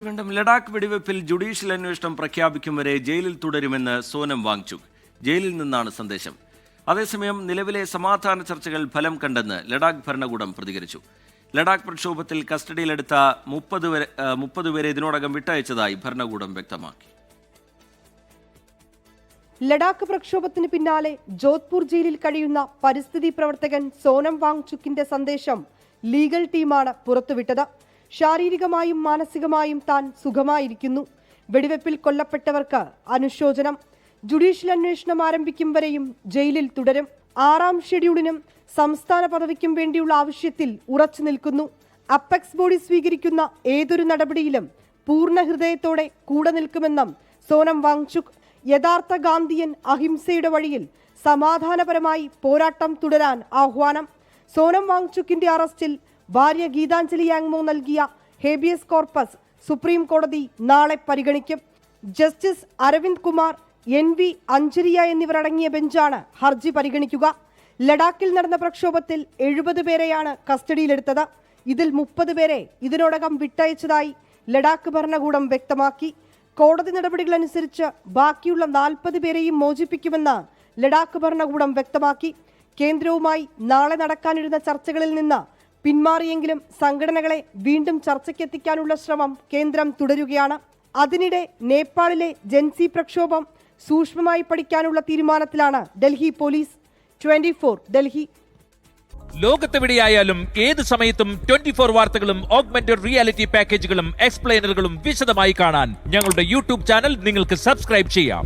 വീണ്ടും ലഡാക്ക് വെടിവെപ്പിൽ ജുഡീഷ്യൽ അന്വേഷണം പ്രഖ്യാപിക്കും വരെ ജയിലിൽ തുടരുമെന്ന് സോനം വാങ്ചുക്. ജയിലിൽ നിന്നാണ് സന്ദേശം. അതേസമയം നിലവിലെ സമാധാന ചർച്ചകൾ ഫലം കണ്ടെന്ന് ലഡാക്ക് ഭരണകൂടം പ്രതികരിച്ചു. ലഡാക്ക് പ്രക്ഷോഭത്തിൽ കസ്റ്റഡിയിലെടുത്ത 30 പേരെ ഇതിനോടകം വിട്ടയച്ചതായി ഭരണകൂടം വ്യക്തമാക്കി. ലഡാക്ക് പ്രക്ഷോഭത്തിന് പിന്നാലെ ജോധ്പൂർ ജയിലിൽ കഴിയുന്ന പരിസ്ഥിതി പ്രവർത്തകൻ സോനം വാങ്ചുക്കിന്റെ സന്ദേശം ലീഗൽ ടീമാണ് പുറത്തുവിട്ടത്. ശാരീരികമായും മാനസികമായും താൻ സുഖമായിരിക്കുന്നു. വെടിവെപ്പിൽ കൊല്ലപ്പെട്ടവർക്ക് അനുശോചനം. ജുഡീഷ്യൽ അന്വേഷണം ആരംഭിക്കും വരെയും ജയിലിൽ തുടരും. 6ാം ഷെഡ്യൂളിനും സംസ്ഥാന പദവിക്കും വേണ്ടിയുള്ള ആവശ്യത്തിൽ ഉറച്ചു നിൽക്കുന്നു. അപ്പെക്സ് ബോഡി സ്വീകരിക്കുന്ന ഏതൊരു നടപടിയിലും പൂർണ്ണ ഹൃദയത്തോടെ കൂടെ നിൽക്കുമെന്നും സോനം വാങ്ചുക്. യഥാർത്ഥ ഗാന്ധിയൻ അഹിംസയുടെ വഴിയിൽ സമാധാനപരമായി പോരാട്ടം തുടരാൻ ആഹ്വാനം. സോനം വാങ്ചുക്കിന്റെ അറസ്റ്റിൽ ഭാര്യ ഗീതാഞ്ജലി യാങ്മോ നൽകിയ ഹേബിയസ് കോർപ്പസ് സുപ്രീം കോടതി നാളെ പരിഗണിക്കും. ജസ്റ്റിസ് അരവിന്ദ് കുമാർ, NV അഞ്ജരിയ എന്നിവരടങ്ങിയ ബെഞ്ചാണ് ഹർജി പരിഗണിക്കുക. ലഡാക്കിൽ നടന്ന പ്രക്ഷോഭത്തിൽ 70 പേരെയാണ് കസ്റ്റഡിയിലെടുത്തത്. ഇതിൽ 30 പേരെ ഇതിനോടകം വിട്ടയച്ചതായി ലഡാക്ക് ഭരണകൂടം വ്യക്തമാക്കി. കോടതി നടപടികളനുസരിച്ച് ബാക്കിയുള്ള 40 പേരെയും മോചിപ്പിക്കുമെന്ന് ലഡാക്ക് ഭരണകൂടം വ്യക്തമാക്കി. കേന്ദ്രവുമായി നാളെ നടക്കാനിരുന്ന ചർച്ചകളിൽ നിന്ന് പിന്മാറിയെങ്കിലും സംഘടനകളെ വീണ്ടും ചർച്ചയ്ക്കെത്തിക്കാനുള്ള ശ്രമം കേന്ദ്രം തുടരുകയാണ്. അതിനിടെ നേപ്പാളിലെ ജൻസി പ്രക്ഷോഭം സൂക്ഷ്മമായി പഠിക്കാനുള്ള തീരുമാനത്തിലാണ് ഡൽഹി പോലീസ്. 24 ഡൽഹി. ലോകത്തെവിടെയായാലും ഏത് സമയത്തും 24 വാർത്തകളും ഓഗ്മെന്റഡ് റിയാലിറ്റി പാക്കേജുകളും എക്സ്പ്ലെയിനറുകളും വിശദമായി കാണാൻ ഞങ്ങളുടെ യൂട്യൂബ് ചാനൽ നിങ്ങൾക്ക് സബ്സ്ക്രൈബ് ചെയ്യാം.